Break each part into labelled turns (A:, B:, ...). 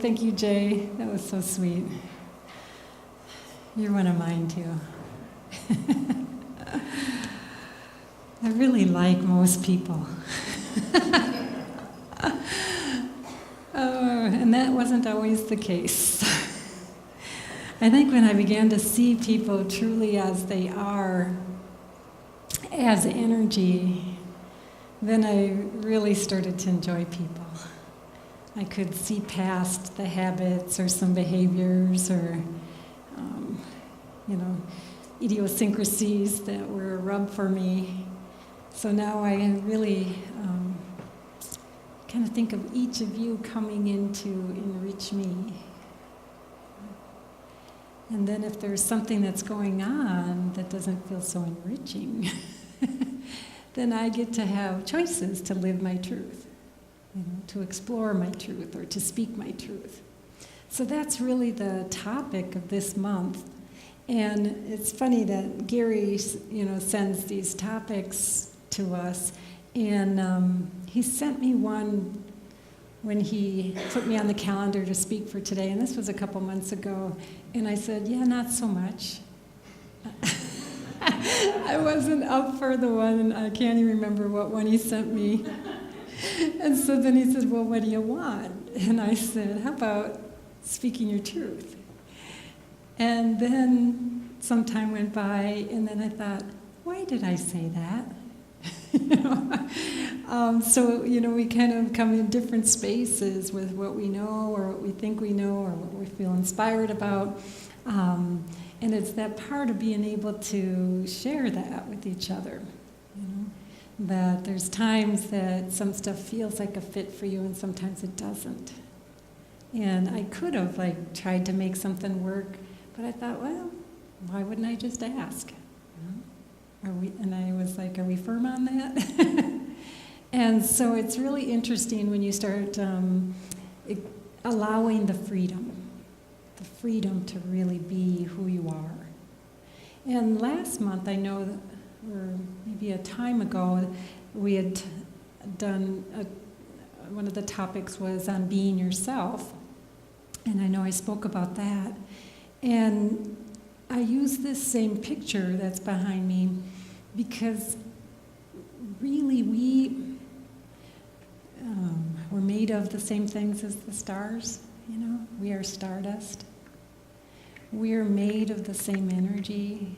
A: Thank you, Jay. That was so sweet. You're one of mine, too. I really like most people. And that wasn't always the case. I think when I began to see people truly as they are, as energy, then I really started to enjoy people. I could see past the habits or some behaviors or, idiosyncrasies that were a rub for me. So now I really kind of think of each of you coming in to enrich me. And then if there's something that's going on that doesn't feel so enriching, then I get to have choices to live my truth, to explore my truth or to speak my truth. So that's really the topic of this month. And it's funny that Gary, sends these topics to us. And he sent me one when he put me on the calendar to speak for today. And this was a couple months ago. And I said, yeah, not so much. I wasn't up for the one. I can't even remember what one he sent me. And so then he said, well, what do you want? And I said, how about speaking your truth? And then some time went by, and then I thought, why did I say that? So we kind of come in different spaces with what we know or what we think we know or what we feel inspired about. And it's that part of being able to share that with each other. That there's times that some stuff feels like a fit for you and sometimes it doesn't. And I could have tried to make something work, but I thought, well, why wouldn't I just ask? And I was like, are we firm on that? And so it's really interesting when you start allowing the freedom to really be who you are. And last month, I know, or maybe a time ago, we had done, one of the topics was on being yourself. And I know I spoke about that. And I use this same picture that's behind me because really we're made of the same things as the stars, We are stardust. We are made of the same energy.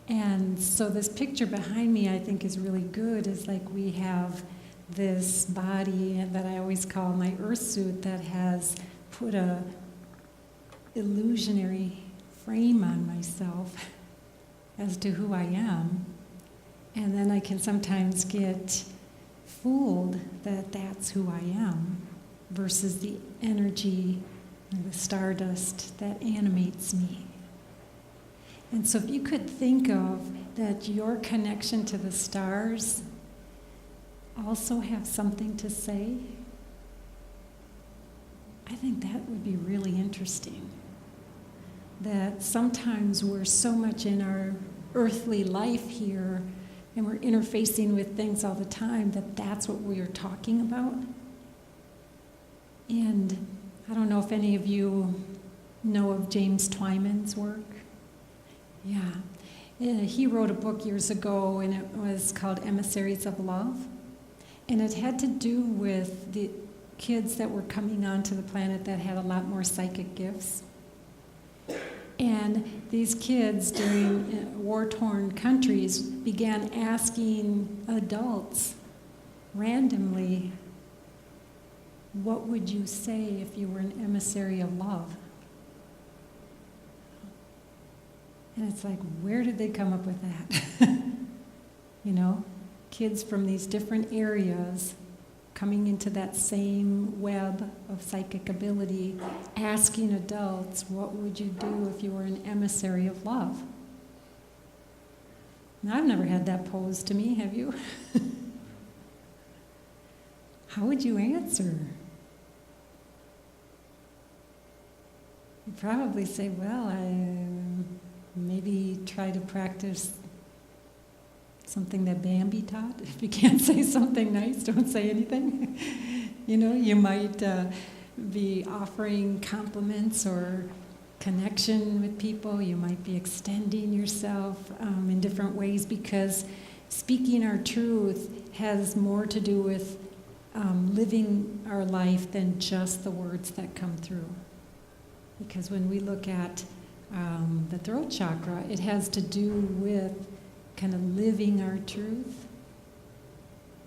A: And so this picture behind me, I think, is really good. Is we have this body that I always call my earth suit that has put a illusionary frame on myself as to who I am. And then I can sometimes get fooled that that's who I am versus the energy, the stardust that animates me. And so if you could think of that your connection to the stars also have something to say, I think that would be really interesting. That sometimes we're so much in our earthly life here and we're interfacing with things all the time that that's what we are talking about. And I don't know if any of you know of James Twyman's work. Yeah. He wrote a book years ago, and it was called Emissaries of Love. And it had to do with the kids that were coming onto the planet that had a lot more psychic gifts. And these kids during war-torn countries began asking adults randomly, what would you say if you were an emissary of love? And it's where did they come up with that? Kids from these different areas coming into that same web of psychic ability, asking adults, what would you do if you were an emissary of love? Now, I've never had that posed to me, have you? How would you answer? You'd probably say, well, I maybe try to practice something that Bambi taught. If you can't say something nice, don't say anything. You might be offering compliments or connection with people. You might be extending yourself in different ways, because speaking our truth has more to do with living our life than just the words that come through. Because when we look at the throat chakra, it has to do with kind of living our truth,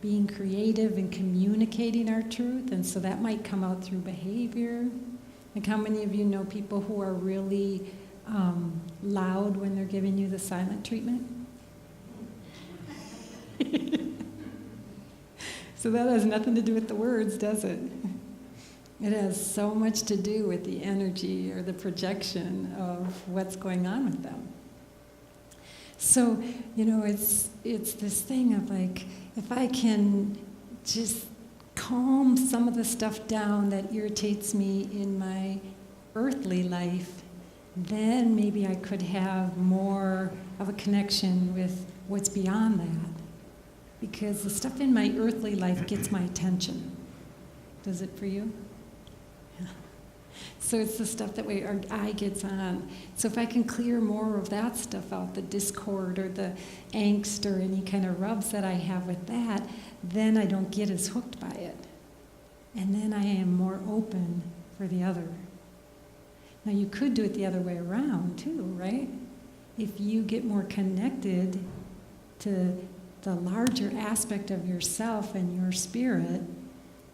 A: being creative and communicating our truth, and so that might come out through behavior. Like, how many of you know people who are really loud when they're giving you the silent treatment? So that has nothing to do with the words, does it? It has so much to do with the energy or the projection of what's going on with them. So, it's this thing of like, if I can just calm some of the stuff down that irritates me in my earthly life, then maybe I could have more of a connection with what's beyond that. Because the stuff in my earthly life gets my attention. Does it for you? Yeah. So it's the stuff that our eye gets on. So if I can clear more of that stuff out, the discord or the angst or any kind of rubs that I have with that, then I don't get as hooked by it. And then I am more open for the other. Now you could do it the other way around too, right? If you get more connected to the larger aspect of yourself and your spirit,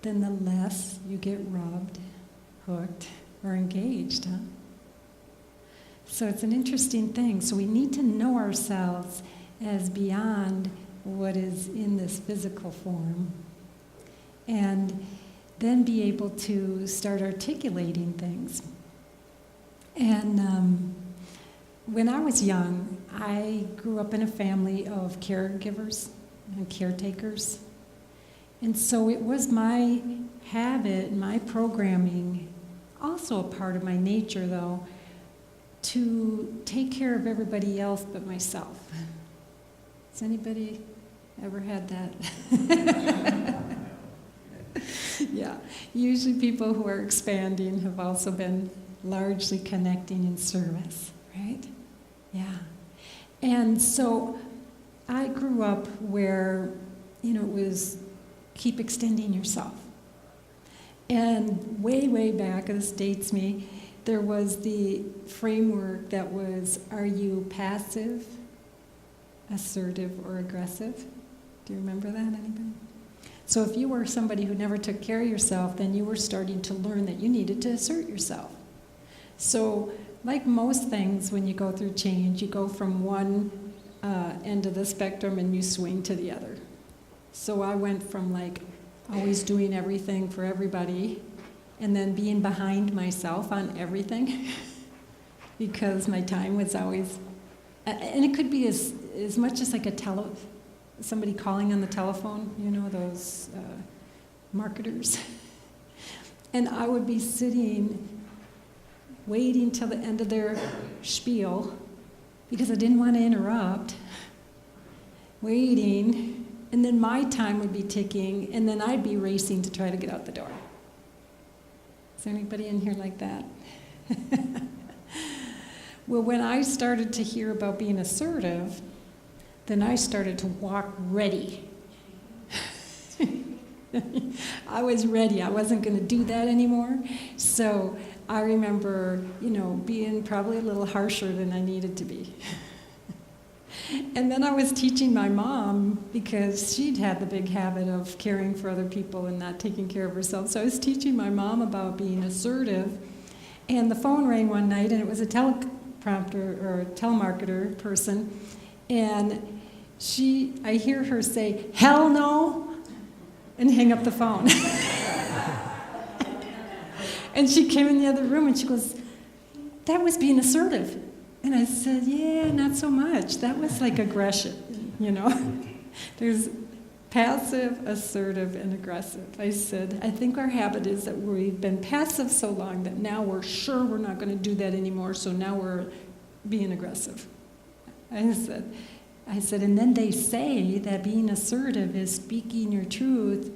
A: then the less you get rubbed, hooked, or engaged, huh? So it's an interesting thing. So we need to know ourselves as beyond what is in this physical form, and then be able to start articulating things. And when I was young, I grew up in a family of caregivers and caretakers. And so it was my habit, my programming, also a part of my nature though, to take care of everybody else but myself. Has anybody ever had that? Yeah, usually people who are expanding have also been largely connecting in service, right? Yeah. And so I grew up where, it was keep extending yourself. And way, way back, this dates me, there was the framework that was, are you passive, assertive, or aggressive? Do you remember that, anybody? So if you were somebody who never took care of yourself, then you were starting to learn that you needed to assert yourself. So like most things, when you go through change, you go from one end of the spectrum and you swing to the other. So I went from like always doing everything for everybody and then being behind myself on everything because my time was always, and it could be as much as like somebody calling on the telephone, those marketers. And I would be sitting waiting till the end of their spiel because I didn't want to interrupt, waiting, and then my time would be ticking, and then I'd be racing to try to get out the door. Is there anybody in here like that? Well, when I started to hear about being assertive, then I started to walk ready. I was ready. I wasn't going to do that anymore. So I remember, being probably a little harsher than I needed to be. And then I was teaching my mom, because she'd had the big habit of caring for other people and not taking care of herself. So I was teaching my mom about being assertive. And the phone rang one night, and it was a teleprompter or a telemarketer person. And I hear her say, "Hell no," and hang up the phone. And she came in the other room and she goes, "That was being assertive." And I said, "Yeah, not so much. That was like aggression, There's passive, assertive, and aggressive." I said, "I think our habit is that we've been passive so long that now we're sure we're not going to do that anymore, so now we're being aggressive." I said, and then they say that being assertive is speaking your truth,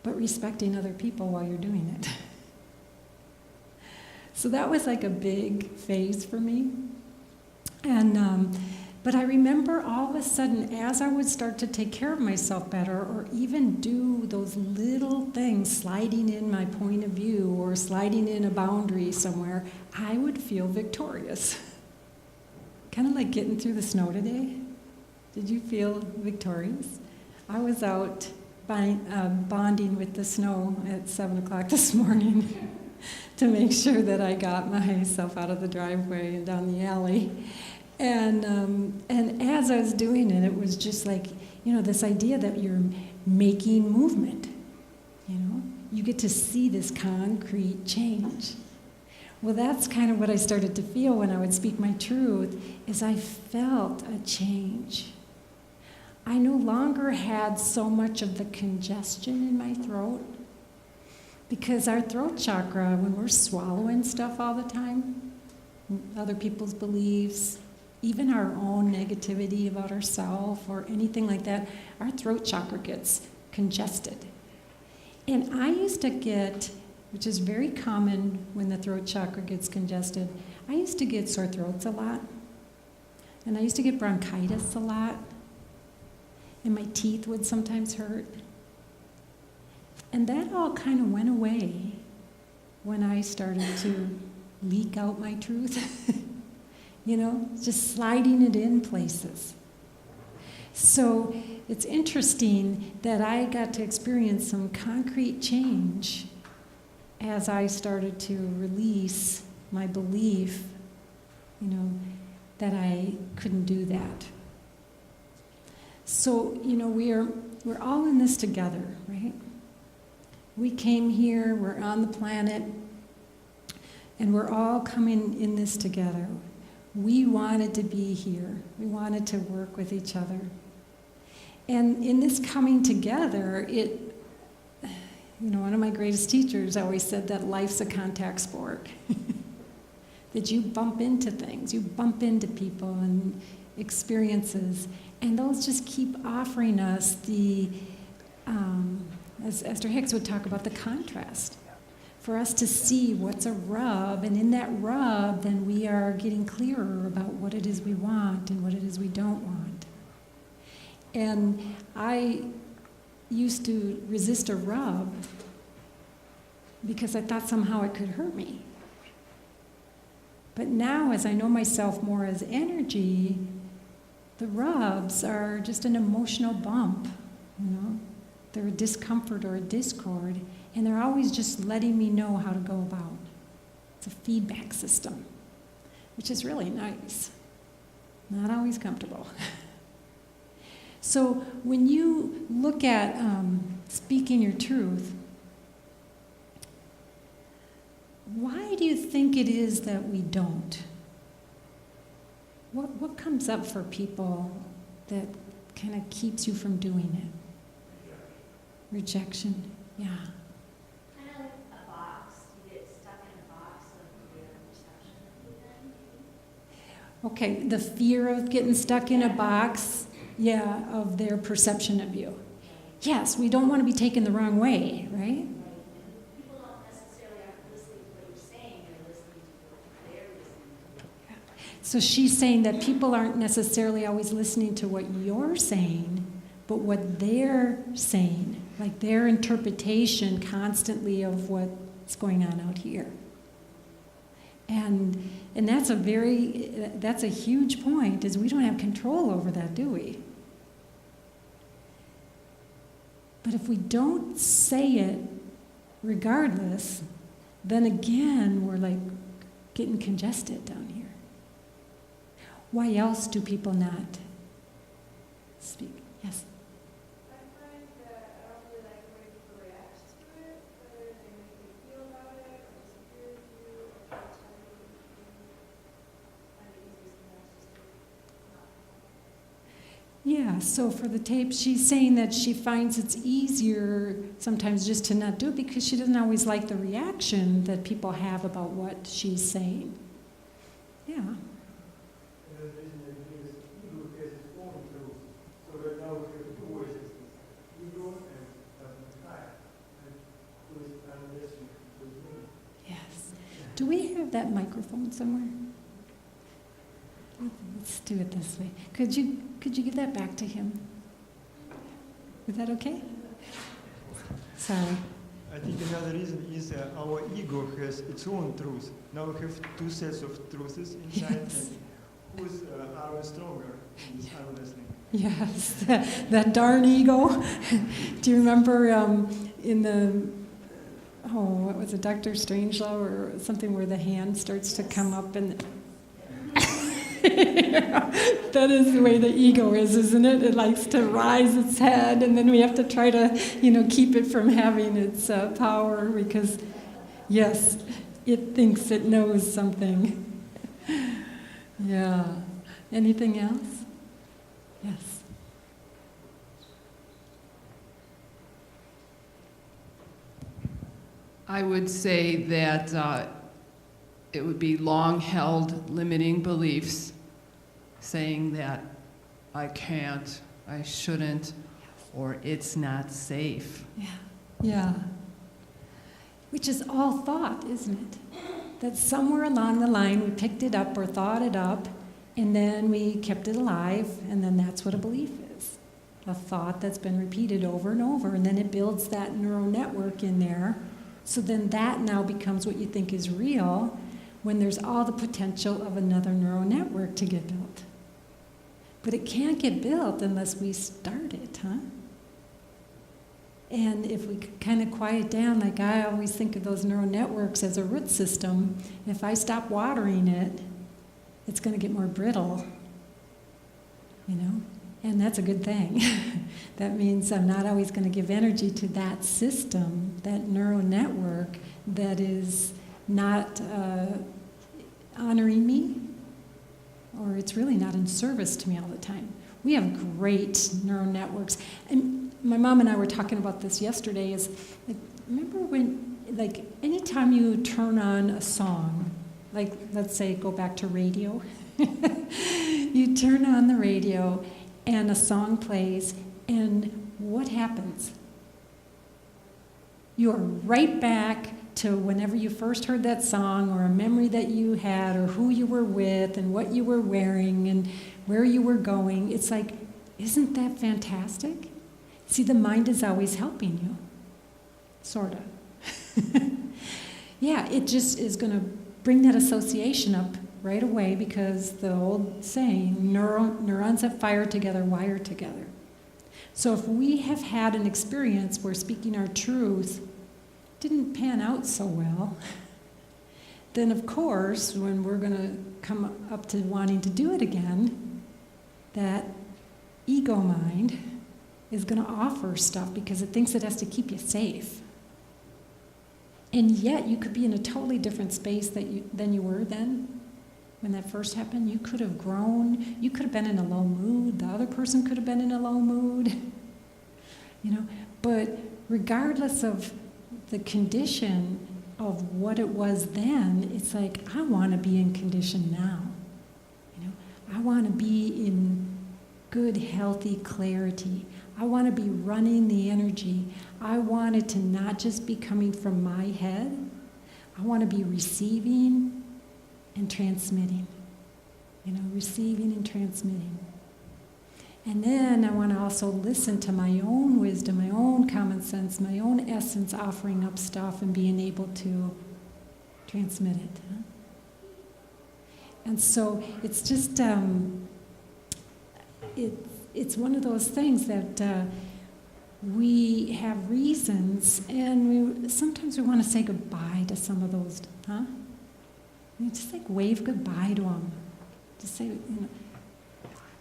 A: but respecting other people while you're doing it. So that was like a big phase for me. And but I remember all of a sudden, as I would start to take care of myself better, or even do those little things, sliding in my point of view or sliding in a boundary somewhere, I would feel victorious. Kind of like getting through the snow today. Did you feel victorious? I was out bonding with the snow at 7 o'clock this morning to make sure that I got myself out of the driveway and down the alley. And as I was doing it, it was just like, this idea that you're making movement. You get to see this concrete change. Well, that's kind of what I started to feel when I would speak my truth, is I felt a change. I no longer had so much of the congestion in my throat, because our throat chakra, when we're swallowing stuff all the time, other people's beliefs, even our own negativity about ourselves or anything like that, our throat chakra gets congested. And I used to get, which is very common when the throat chakra gets congested, I used to get sore throats a lot. And I used to get bronchitis a lot. And my teeth would sometimes hurt. And that all kind of went away when I started to leak out my truth. Just sliding it in places. So it's interesting that I got to experience some concrete change as I started to release my belief, that I couldn't do that. So, we're all in this together, right? We came here, we're on the planet, and we're all coming in this together. We wanted to be here. We wanted to work with each other. And in this coming together, one of my greatest teachers always said that life's a contact sport. That you bump into things, you bump into people and experiences, and those just keep offering us the, as Esther Hicks would talk about, the contrast. For us to see what's a rub, and in that rub, then we are getting clearer about what it is we want and what it is we don't want. And I used to resist a rub because I thought somehow it could hurt me. But now, as I know myself more as energy, the rubs are just an emotional bump, They're a discomfort or a discord, and they're always just letting me know how to go about. It's a feedback system, which is really nice. Not always comfortable. So when you look at speaking your truth, why do you think it is that we don't? What comes up for people that kind of keeps you from doing it? Rejection, yeah.
B: Kind of like a box. You get stuck in a box of your perception of you then.
A: Okay, the fear of getting stuck in a box, of their perception of you. Yes, we don't want to be taken the wrong way, right?
B: People don't necessarily have to listen to what you're saying, they're listening to what they're listening to.
A: So she's saying that people aren't necessarily always listening to what you're saying, but what they're saying, like their interpretation constantly of what's going on out here. And that's a huge point, is we don't have control over that, do we? But if we don't say it regardless, then again we're like getting congested down here. Why else do people not speak? Yes?
C: I find that I don't really like the way people react to it, whether they make me feel about it, or disagree with you, or try to tell you what you find it easiest sometimes just to not.
A: Yeah, so for the tape, she's saying that she finds it's easier sometimes just to not do it because she doesn't always like the reaction that people have about what she's saying. Yeah. Do we have that microphone somewhere? Let's do it this way. Could you give that back to him? Is that okay? Sorry.
D: I think another reason is our ego has its own truth. Now we have two sets of truths inside,
A: Yes.
D: and whose are stronger in this arm wrestling?
A: Yes, that darn ego. Do you remember in the, what was it, Dr. Strangelove or something where the hand starts to come up and... That is the way the ego is, isn't it? It likes to rise its head, and then we have to try to, keep it from having its power because, yes, it thinks it knows something. Yeah. Anything else? Yes.
E: I would say that it would be long-held limiting beliefs saying that I can't, I shouldn't, or it's not safe.
A: Yeah. Yeah. Which is all thought, isn't it? That somewhere along the line we picked it up or thought it up, and then we kept it alive, and then that's what a belief is. A thought that's been repeated over and over, and then it builds that neural network in there. So then that now becomes what you think is real when there's all the potential of another neural network to get built. But it can't get built unless we start it, huh? And if we kind of quiet down, like I always think of those neural networks as a root system, if I stop watering it, it's going to get more brittle, And that's a good thing. That means I'm not always going to give energy to that system, that neural network that is not honoring me, or it's really not in service to me all the time. We have great neural networks. And my mom and I were talking about this yesterday, is like, remember when, like, anytime you turn on a song, like, let's say, go back to radio, you turn on the radio and a song plays, and what happens? You're right back to whenever you first heard that song, or a memory that you had, or who you were with, and what you were wearing, and where you were going. It's like, isn't that fantastic? See, the mind is always helping you. Sort of. Yeah, it just is going to bring that association up right away, because the old saying, neurons that fire together wire together. So if we have had an experience where speaking our truth didn't pan out so well, then of course, when we're going to come up to wanting to do it again, that ego mind is going to offer stuff because it thinks it has to keep you safe. And yet you could be in a totally different space than you were then. When that first happened, you could have grown. You could have been in a low mood. The other person could have been in a low mood. But regardless of the condition of what it was then, it's like, I want to be in condition now. I want to be in good, healthy clarity. I want to be running the energy. I want it to not just be coming from my head. I want to be receiving and transmitting. Receiving and transmitting. And then I want to also listen to my own wisdom, my own common sense, my own essence offering up stuff and being able to transmit it. Huh? And so it's just, it's one of those things that we have reasons, and sometimes we want to say goodbye to some of those, huh? Just like wave goodbye to them. Just say,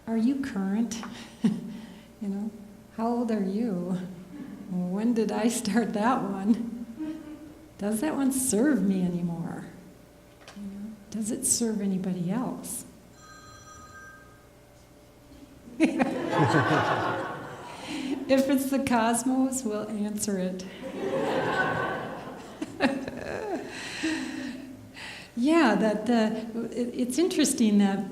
A: are you current? How old are you? When did I start that one? Does that one serve me anymore? Does it serve anybody else? If it's the cosmos, we'll answer it. Yeah, it's interesting that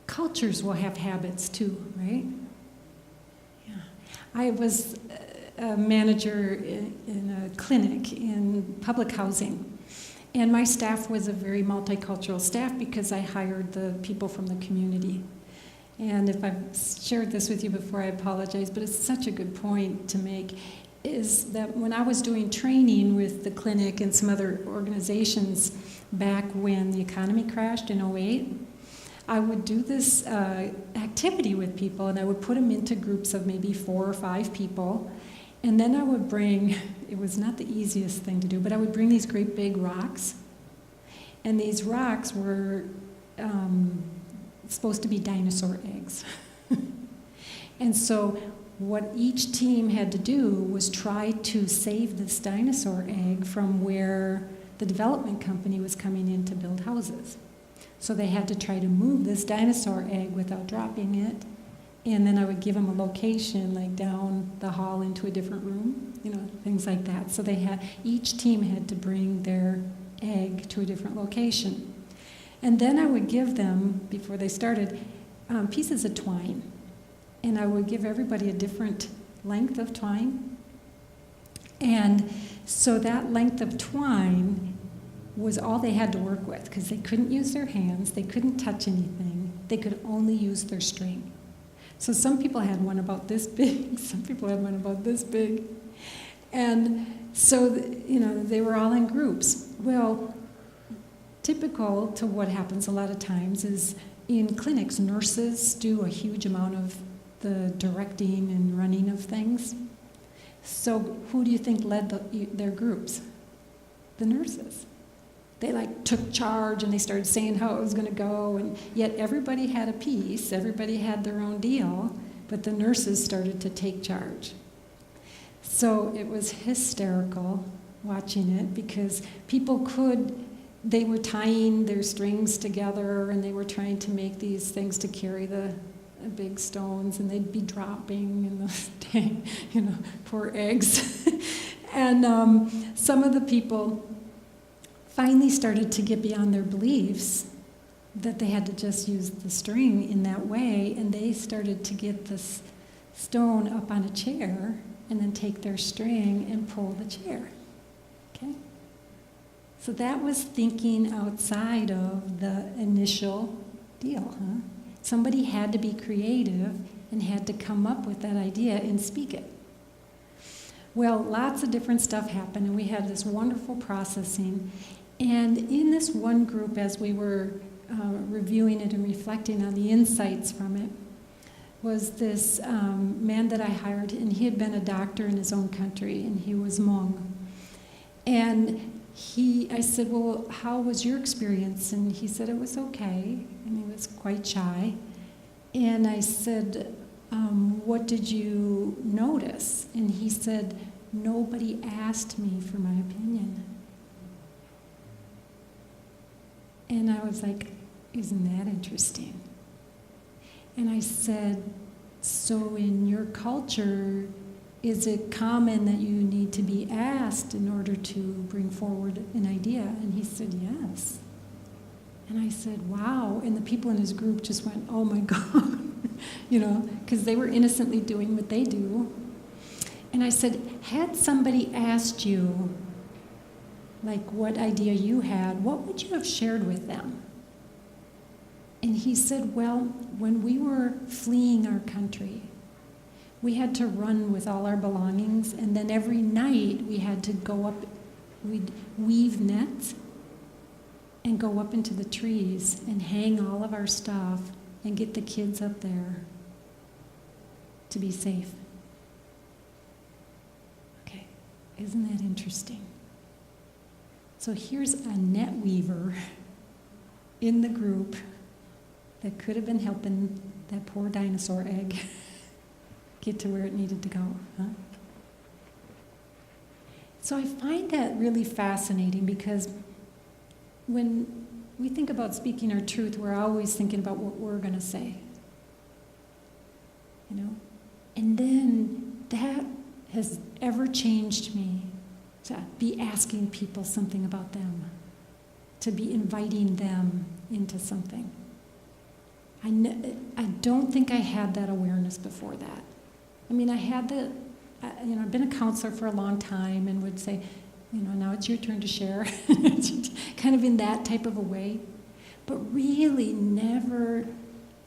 A: cultures will have habits too, right? Yeah. I was a manager in a clinic in public housing. And my staff was a very multicultural staff because I hired the people from the community. And if I've shared this with you before, I apologize, but it's such a good point to make, is that when I was doing training with the clinic and some other organizations back when the economy crashed in '08, I would do this activity with people, and I would put them into groups of maybe 4 or 5 people. And then I would bring, it was not the easiest thing to do, but I would bring these great big rocks. And these rocks were supposed to be dinosaur eggs. And so what each team had to do was try to save this dinosaur egg from where the development company was coming in to build houses. So they had to try to move this dinosaur egg without dropping it. And then I would give them a location, like down the hall into a different room, things like that. So each team had to bring their egg to a different location. And then I would give them, before they started, pieces of twine. And I would give everybody a different length of twine. And so that length of twine was all they had to work with, because they couldn't use their hands, they couldn't touch anything, they could only use their string. So some people had one about this big, some people had one about this big. And so, they were all in groups. Well, typical to what happens a lot of times is in clinics, nurses do a huge amount of the directing and running of things. So who do you think led their groups? The nurses. They took charge and they started saying how it was going to go, and yet everybody had a piece, everybody had their own deal, but the nurses started to take charge. So it was hysterical watching it, because they were tying their strings together and they were trying to make these things to carry the big stones, and they'd be dropping in those dang, poor eggs. And some of the people finally started to get beyond their beliefs that they had to just use the string in that way, and they started to get this stone up on a chair and then take their string and pull the chair. Okay? So that was thinking outside of the initial deal, huh? Somebody had to be creative and had to come up with that idea and speak it. Well, lots of different stuff happened, and we had this wonderful processing. And in this one group, as we were reviewing it and reflecting on the insights from it, was this man that I hired, and he had been a doctor in his own country, and he was Hmong. And I said, well, how was your experience? And he said it was okay, and he was quite shy. And I said, what did you notice? And he said, nobody asked me for my opinion. And I was like, isn't that interesting? And I said, so in your culture, is it common that you need to be asked in order to bring forward an idea? And he said, yes. And I said, wow. And the people in his group just went, oh my God, because they were innocently doing what they do. And I said, had somebody asked you, what idea you had, what would you have shared with them? And he said, well, when we were fleeing our country, we had to run with all our belongings, and then every night we had to go up, we'd weave nets and go up into the trees and hang all of our stuff and get the kids up there to be safe. Okay, isn't that interesting? So here's a net weaver in the group that could have been helping that poor dinosaur egg get to where it needed to go, huh? So I find that really fascinating, because when we think about speaking our truth, we're always thinking about what we're going to say, And then that has ever changed me, to be asking people something about them, to be inviting them into something. I don't think I had that awareness before that. I mean, I had I've been a counselor for a long time and would say, now it's your turn to share, kind of in that type of a way, but really never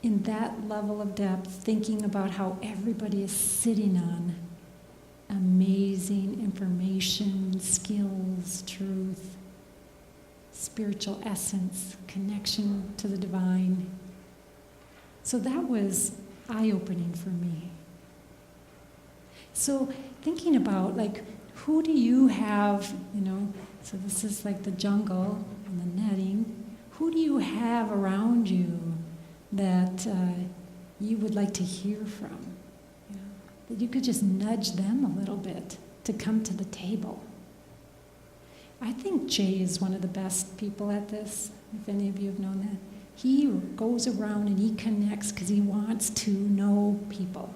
A: in that level of depth, thinking about how everybody is sitting on amazing information, skills, truth, spiritual essence, connection to the divine. So that was eye-opening for me. So thinking about, who do you have, so this is like the jungle and the netting. Who do you have around you that you would like to hear from? That you could just nudge them a little bit to come to the table. I think Jay is one of the best people at this, if any of you have known that. He goes around and he connects because he wants to know people.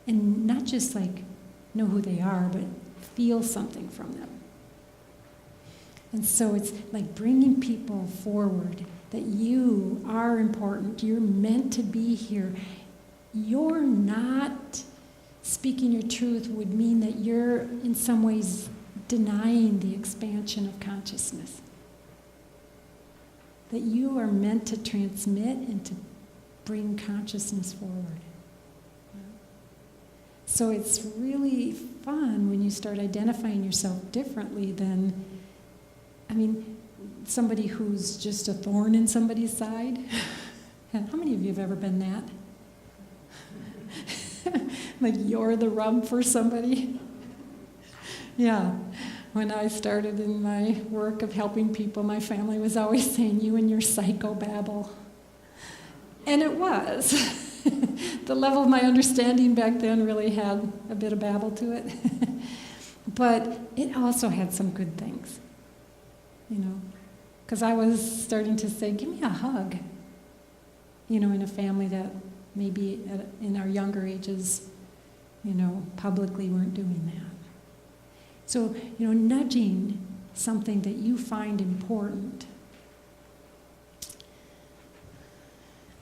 A: And not just know who they are, but feel something from them. And so it's like bringing people forward, that you are important, you're meant to be here. You're not speaking your truth would mean that you're in some ways denying the expansion of consciousness. That you are meant to transmit and to bring consciousness forward. So it's really fun when you start identifying yourself differently than, somebody who's just a thorn in somebody's side. How many of you have ever been that? Like you're the rub for somebody? Yeah. When I started in my work of helping people, my family was always saying, you and your psychobabble. And it was. The level of my understanding back then really had a bit of babble to it. But it also had some good things, because I was starting to say, give me a hug, in a family that maybe in our younger ages, publicly weren't doing that. So, nudging something that you find important.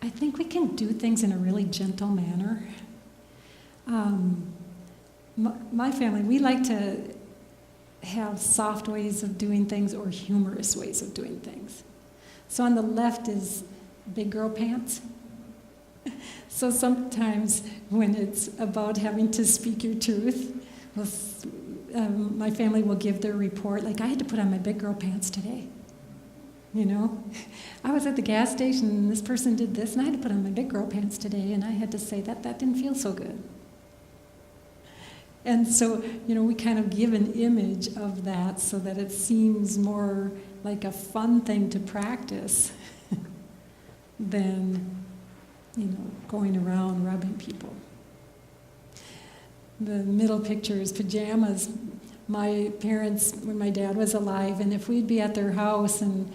A: I think we can do things in a really gentle manner. My family, we like to have soft ways of doing things or humorous ways of doing things. So on the left is big girl pants. So sometimes when it's about having to speak your truth, my family will give their report, I had to put on my big girl pants today. I was at the gas station and this person did this and I had to put on my big girl pants today and I had to say that didn't feel so good. And so, we kind of give an image of that so that it seems more like a fun thing to practice than, going around rubbing people. The middle picture is pajamas. My parents, when my dad was alive, and if we'd be at their house and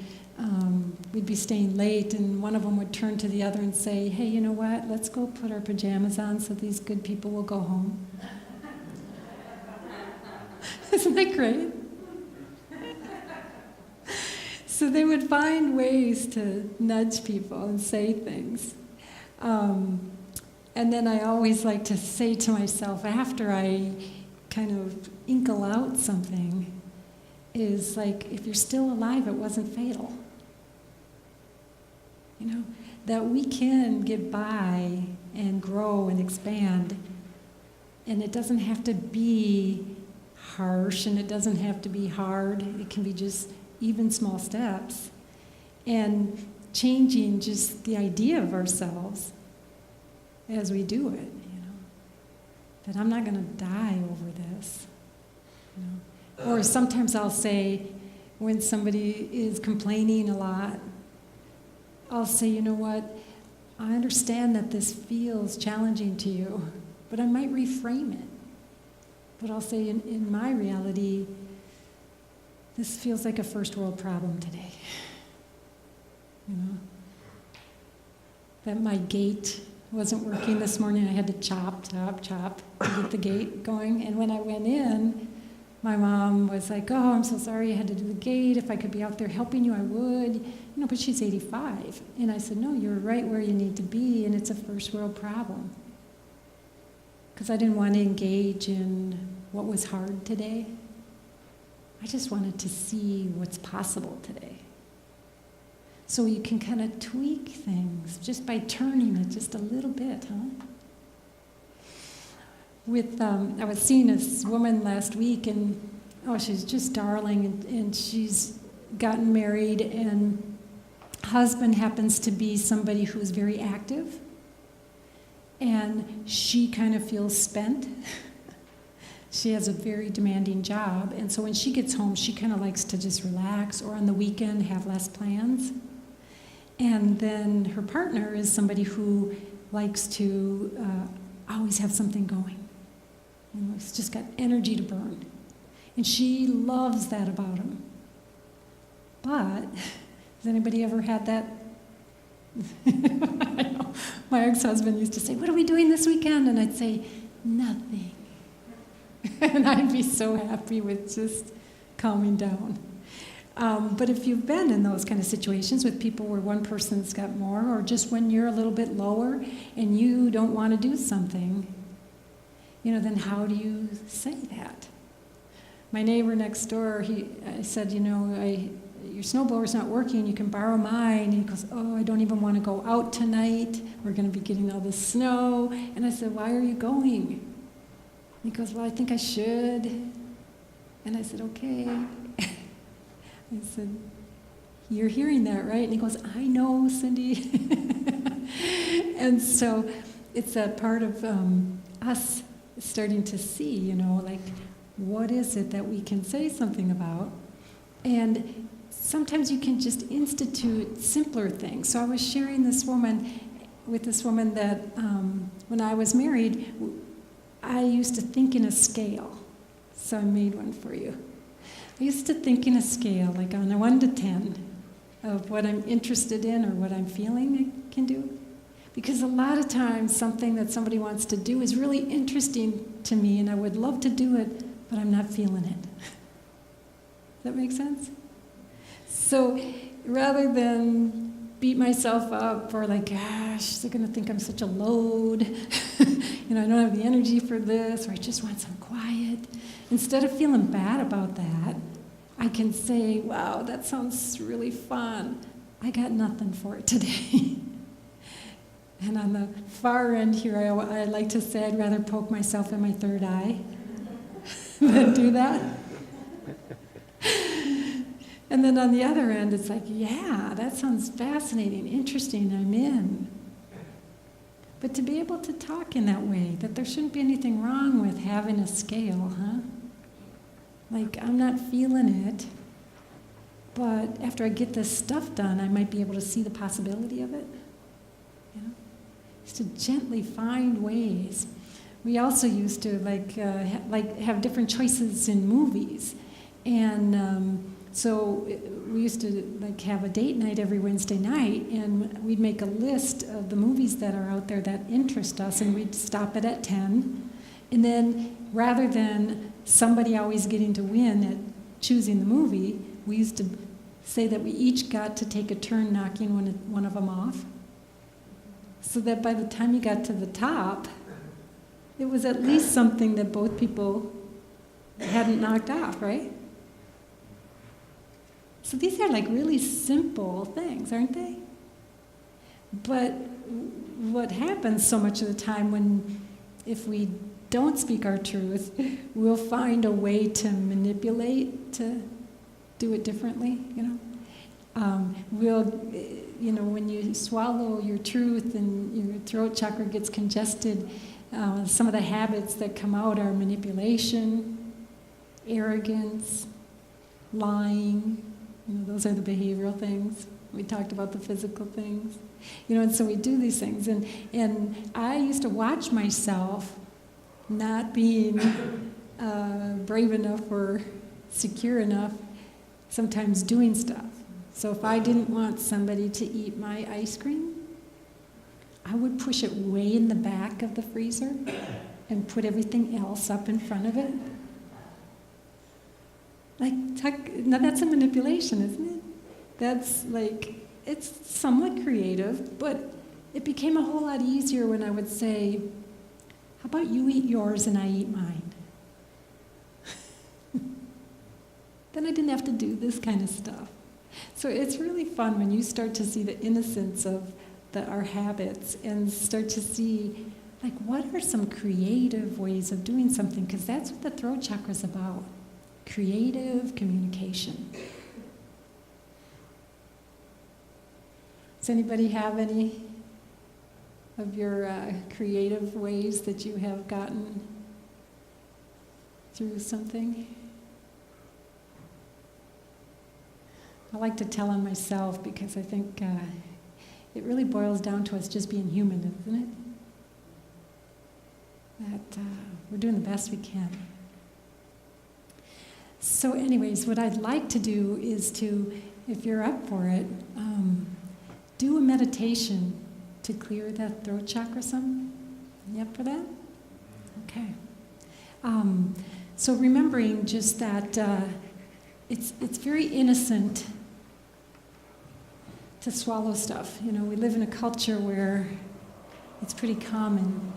A: we'd be staying late, and one of them would turn to the other and say, hey, you know what, let's go put our pajamas on so these good people will go home. Isn't that great? So they would find ways to nudge people and say things. And then I always like to say to myself, after I kind of inkle out something, is if you're still alive, it wasn't fatal. That we can get by and grow and expand, and it doesn't have to be harsh and it doesn't have to be hard. It can be just even small steps. And changing just the idea of ourselves as we do it, that I'm not going to die over this. Or sometimes I'll say, when somebody is complaining a lot, I'll say, you know what, I understand that this feels challenging to you, but I might reframe it. But I'll say, in my reality, this feels like a first world problem today. That my gate wasn't working this morning. I had to chop to get the gate going. And when I went in, my mom was like, oh, I'm so sorry I had to do the gate. If I could be out there helping you, I would. But she's 85. And I said, no, you're right where you need to be, and it's a first world problem. because I didn't want to engage in what was hard today. I just wanted to see what's possible today. So you can kind of tweak things just by turning it just a little bit, huh? I was seeing this woman last week, and she's just darling, and she's gotten married, and husband happens to be somebody who's very active, and she kind of feels spent. She has a very demanding job, and so when she gets home, she kind of likes to just relax, or on the weekend have less plans. And then her partner is somebody who likes to always have something going. He's just got energy to burn. And she loves that about him. But, has anybody ever had that? I know. My ex-husband used to say, "What are we doing this weekend?" And I'd say, "Nothing." And I'd be so happy with just calming down. But if you've been in those kind of situations with people where one person's got more, or just when you're a little bit lower and you don't want to do something, then how do you say that? My neighbor next door, I said, your snowblower's not working, you can borrow mine. And he goes, "Oh, I don't even want to go out tonight. We're going to be getting all this snow." And I said, "Why are you going?" He goes, "Well, I think I should." And I said, "Okay." I said, "You're hearing that, right?" And he goes, "I know, Cindy." And so it's a part of us starting to see, what is it that we can say something about? And sometimes you can just institute simpler things. So I was sharing with this woman that when I was married, I used to think in a scale. So I made one for you. I used to think in a scale, like on a 1 to 10, of what I'm interested in or what I'm feeling I can do. Because a lot of times something that somebody wants to do is really interesting to me, and I would love to do it, but I'm not feeling it. Does that make sense? So rather than beat myself up or like, gosh, they're going to think I'm such a load, I don't have the energy for this, or I just want some quiet. Instead of feeling bad about that, I can say, wow, that sounds really fun. I got nothing for it today. And on the far end here, I like to say I'd rather poke myself in my third eye than do that. And then on the other end, it's like, yeah, that sounds fascinating, interesting, I'm in. But to be able to talk in that way, that there shouldn't be anything wrong with having a scale, huh? Like, I'm not feeling it, but after I get this stuff done, I might be able to see the possibility of it. Just to gently find ways. We also used to have different choices in movies, and so we used to have a date night every Wednesday night, and we'd make a list of the movies that are out there that interest us, and we'd stop it at 10. And then rather than somebody always getting to win at choosing the movie, we used to say that we each got to take a turn knocking one of them off, so that by the time you got to the top, it was at least something that both people hadn't knocked off, right? So these are really simple things, aren't they? But what happens so much of the time if we don't speak our truth, we'll find a way to manipulate, to do it differently, when you swallow your truth and your throat chakra gets congested, some of the habits that come out are manipulation, arrogance, lying. Those are the behavioral things. We talked about the physical things. And so we do these things. And I used to watch myself not being brave enough or secure enough, sometimes doing stuff. So if I didn't want somebody to eat my ice cream, I would push it way in the back of the freezer and put everything else up in front of it. Now that's a manipulation, isn't it? That's it's somewhat creative, but it became a whole lot easier when I would say, How about you eat yours and I eat mine? Then I didn't have to do this kind of stuff. So it's really fun when you start to see the innocence of our habits and start to see, like, what are some creative ways of doing something? Because that's what the throat chakra is about. Creative communication. Does anybody have any of your creative ways that you have gotten through something? I like to tell on myself because I think it really boils down to us just being human, isn't it? That we're doing the best we can. So anyways, what I'd like to do is to, if you're up for it, do a meditation to clear that throat chakra some. You up for that? Okay. So remembering just that it's very innocent to swallow stuff. You know, we live in a culture where it's pretty common.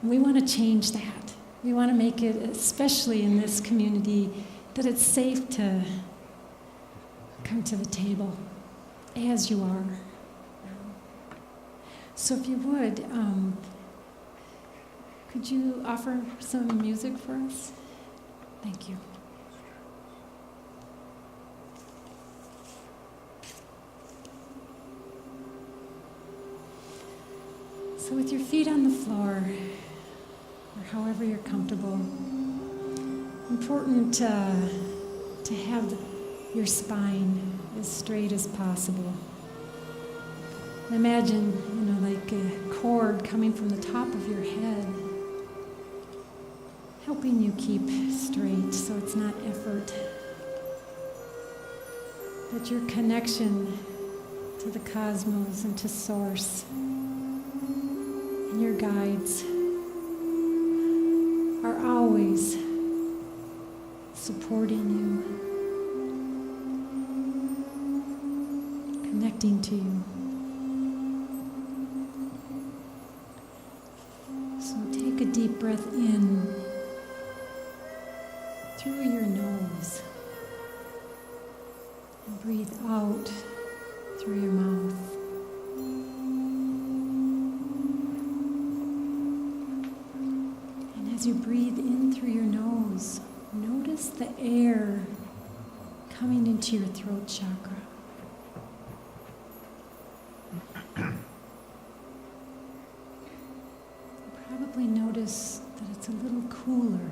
A: We want to change that. We want to make it, especially in this community, that it's safe to come to the table as you are. So if you would, could you offer some music for us? Thank you. So with your feet on the floor, or however you're comfortable, important to have your spine as straight as possible. Imagine, like a cord coming from the top of your head, helping you keep straight so it's not effort. That your connection to the cosmos and to Source and your guides are always supporting you, connecting to you. So take a deep breath in through your nose and breathe out through your mouth. And as you breathe in through your nose, notice the air coming into your throat chakra. Probably notice that it's a little cooler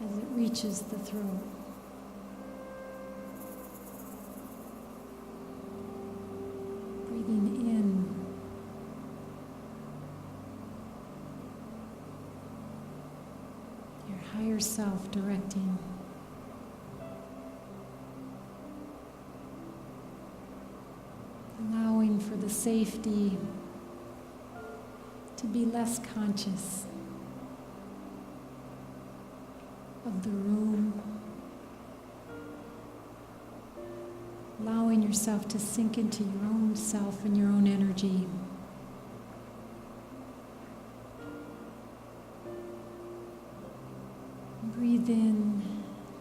A: as it reaches the throat. Breathing in. Your higher self directing. Allowing for the safety to be less conscious of the room, allowing yourself to sink into your own self and your own energy. Breathe in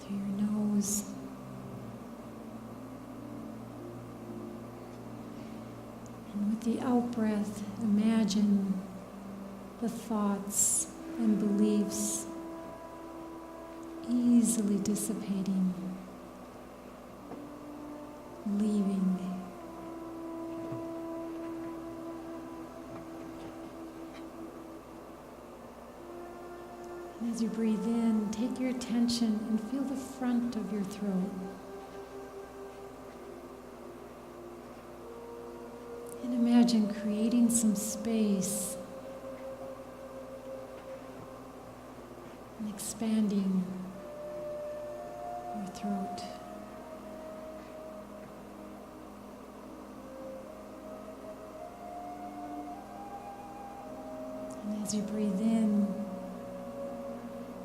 A: through your nose. And with the out-breath, imagine the thoughts and beliefs easily dissipating, leaving. And as you breathe in, take your attention and feel the front of your throat. And imagine creating some space and expanding your throat. And as you breathe in,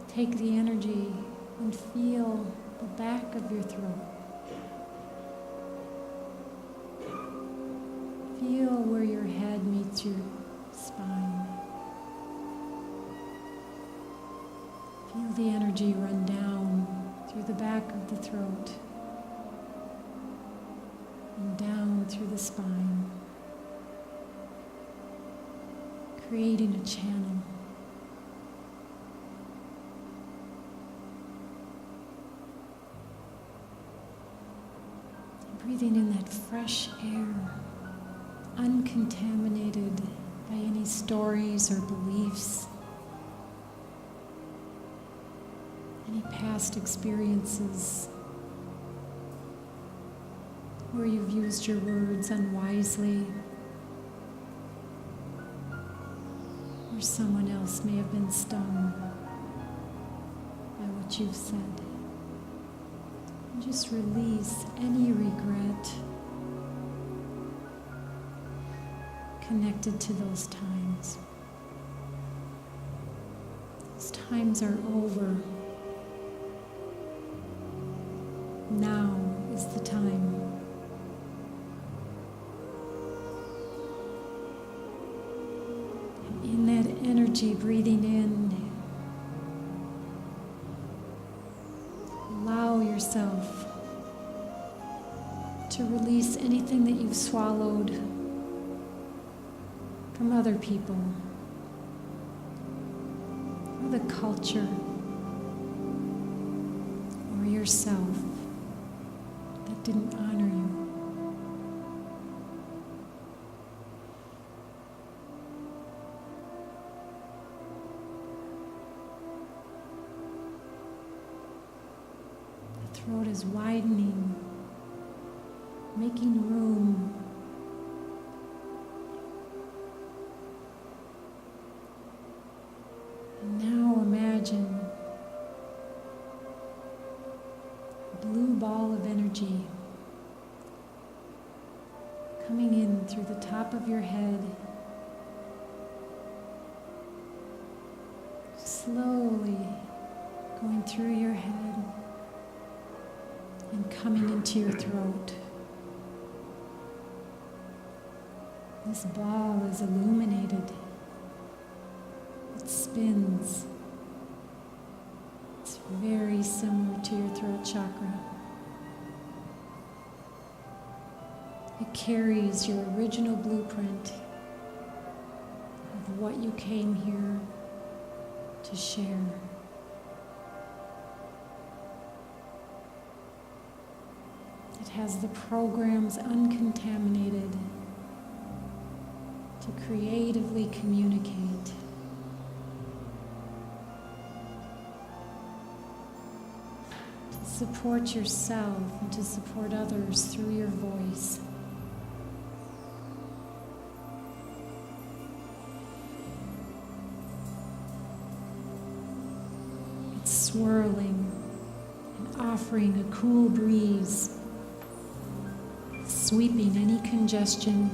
A: take the energy and feel the back of your throat. Feel where your head meets your spine. Feel the energy run down through the back of the throat and down through the spine, creating a channel. Breathing in that fresh air, uncontaminated by any stories or beliefs, any past experiences where you've used your words unwisely, or someone else may have been stung by what you've said. And just release any regret connected to those times. Those times are over. Now is the time. And in that energy, breathing in, allow yourself to release anything that you've swallowed from other people or the culture or yourself that didn't honor you. The throat is widening, making room. And now imagine a blue ball of energy coming in through the top of your head, slowly going through your head and coming into your throat. This ball is illuminated. It spins. It's very similar to your throat chakra. It carries your original blueprint of what you came here to share. It has the programs uncontaminated to creatively communicate. To support yourself and to support others through your voice. It's swirling and offering a cool breeze, sweeping any congestion,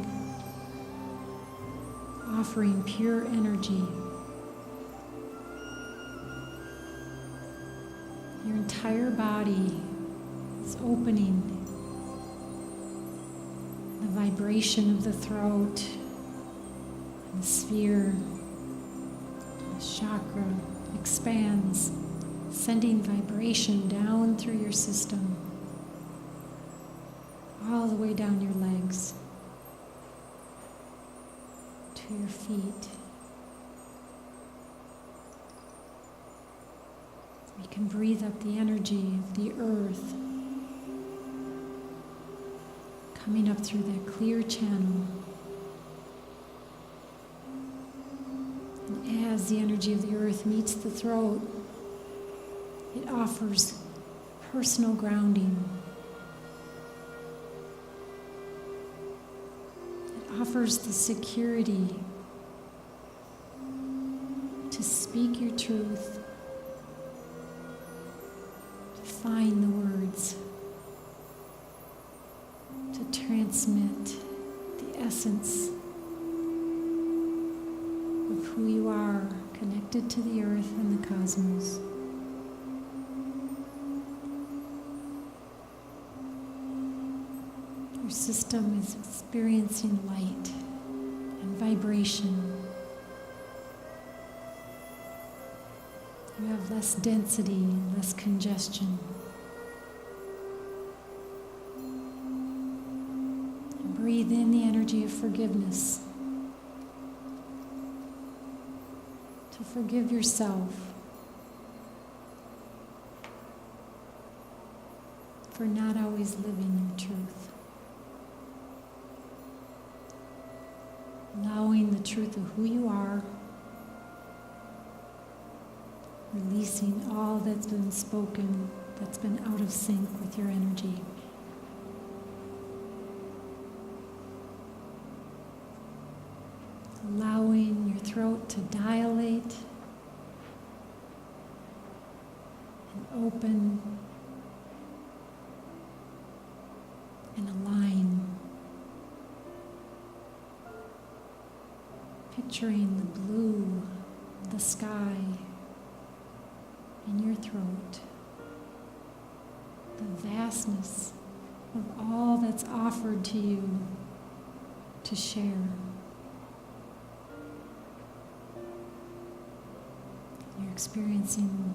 A: offering pure energy. Your entire body is opening. The vibration of the throat, and the sphere, the chakra expands, sending vibration down through your system, all the way down your legs, to your feet. We can breathe up the energy of the earth, coming up through that clear channel. And as the energy of the earth meets the throat, it offers personal grounding. It offers the security to speak your truth, to find the words, to transmit the essence of who you are, connected to the earth and the cosmos. You're system is experiencing light and vibration. You have less density and less congestion. And breathe in the energy of forgiveness. To forgive yourself for not always living your truth. Allowing the truth of who you are, releasing all that's been spoken, that's been out of sync with your energy. Allowing your throat to dilate and open and align. Picturing the blue of the sky in your throat, the vastness of all that's offered to you to share. You're experiencing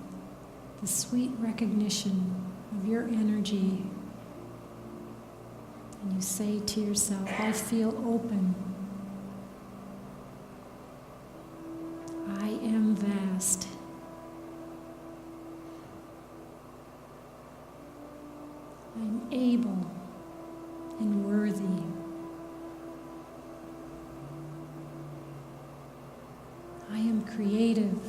A: the sweet recognition of your energy, and you say to yourself, I feel open. I am vast. I'm able and worthy. I am creative.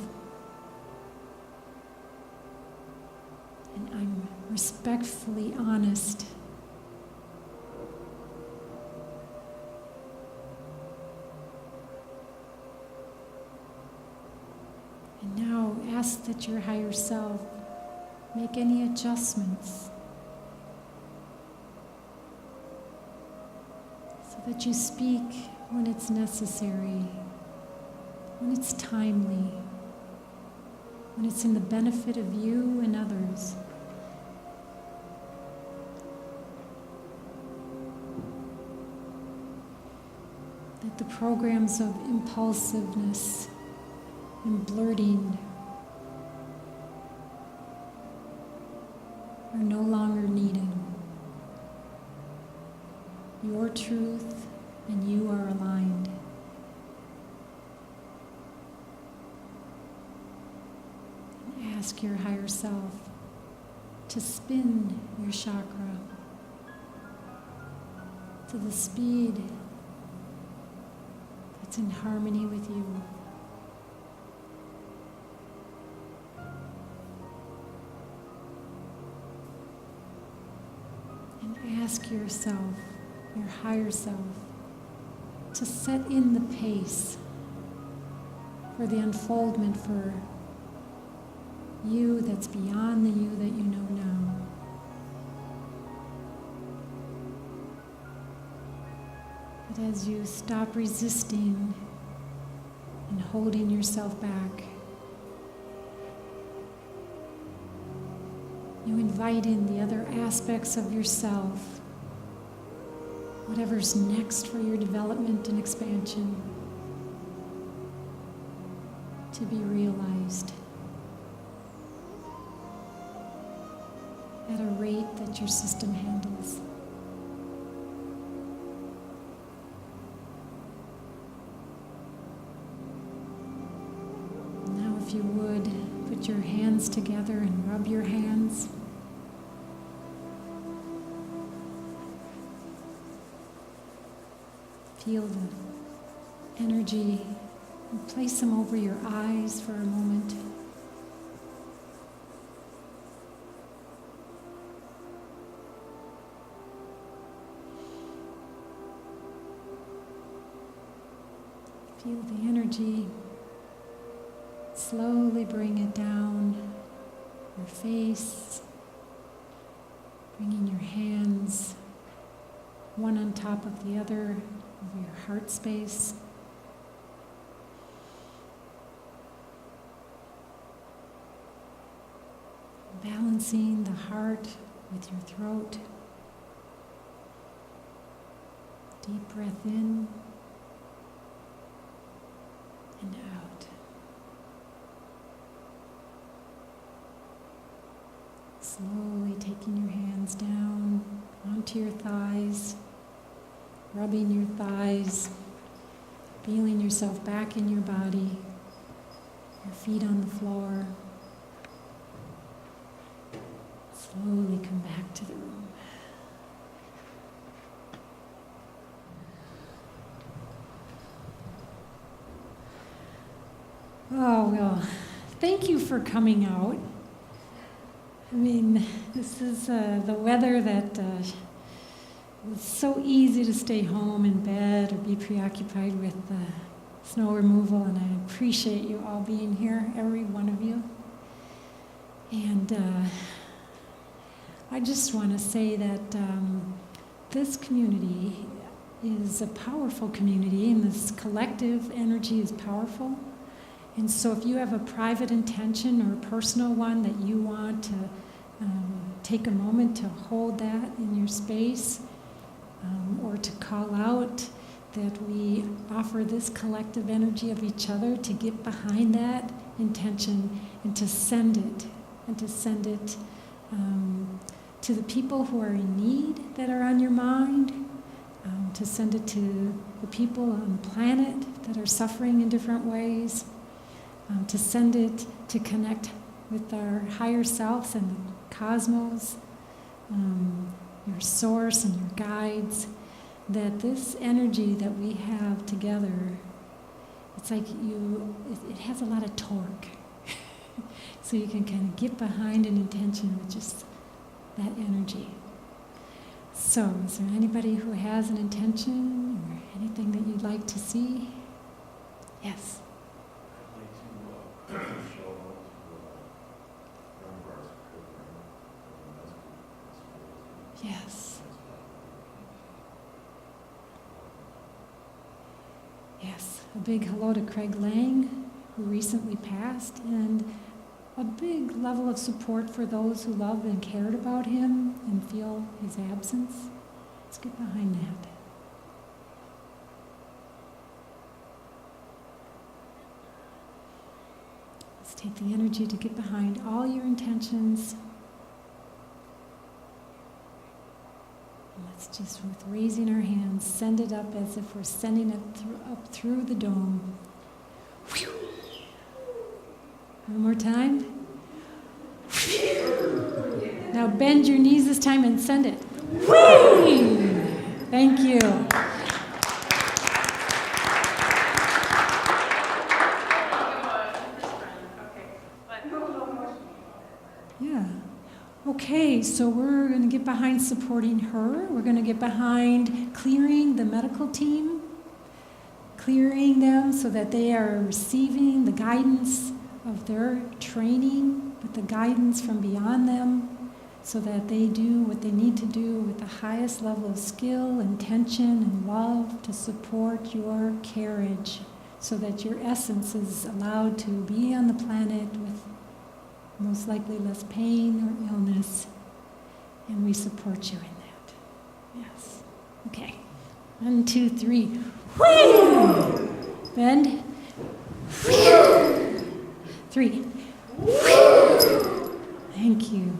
A: And I'm respectfully honest. And now ask that your higher self make any adjustments so that you speak when it's necessary, when it's timely, when it's in the benefit of you and others. That the programs of impulsiveness and blurting are no longer needed. Your truth and you are aligned. And ask your higher self to spin your chakra to the speed that's in harmony with you. And ask yourself, your higher self, to set in the pace for the unfoldment for you that's beyond the you that you know now. But as you stop resisting and holding yourself back, you invite in the other aspects of yourself, whatever's next for your development and expansion, to be realized at a rate that your system handles. Now, if you would, put your hands together and rub your hands. Feel the energy and place them over your eyes for a moment. Feel the energy. Slowly bring it down your face, bringing your hands one on top of the other over your heart space. Balancing the heart with your throat. Deep breath in and out. Slowly taking your hands down onto your thighs, rubbing your thighs, feeling yourself back in your body, your feet on the floor. Slowly come back to the room. Oh, well, thank you for coming out. I mean, this is the weather that it's so easy to stay home in bed or be preoccupied with snow removal, and I appreciate you all being here, every one of you. And I just want to say that this community is a powerful community, and this collective energy is powerful. And so if you have a private intention or a personal one that you want to take a moment to hold that in your space, or to call out that we offer this collective energy of each other to get behind that intention and to send it, to the people who are in need that are on your mind, to send it to the people on the planet that are suffering in different ways, to send it to connect with our higher selves and the cosmos, your source and your guides, that this energy that we have together, it's like it has a lot of torque. So you can kind of get behind an intention with just that energy. So, is there anybody who has an intention or anything that you'd like to see? Yes.
F: I'd like to show out to Roundbar's program.
A: Yes. Yes. A big hello to Craig Lang, who recently passed, and a big level of support for those who loved and cared about him and feel his absence. Let's get behind that. Let's take the energy to get behind all your intentions. And let's just, with raising our hands, send it up as if we're sending it up through the dome. Whew. One more time. Now bend your knees this time and send it. Whee! Thank you. Yeah. Okay, so we're going to get behind supporting her. We're going to get behind clearing the medical team, clearing them so that they are receiving the guidance of their training, with the guidance from beyond them, so that they do what they need to do with the highest level of skill, intention, and love to support your carriage, so that your essence is allowed to be on the planet with most likely less pain or illness, and we support you in that. Yes. Okay. 1, 2, 3. Whee! Bend. 3. Thank you.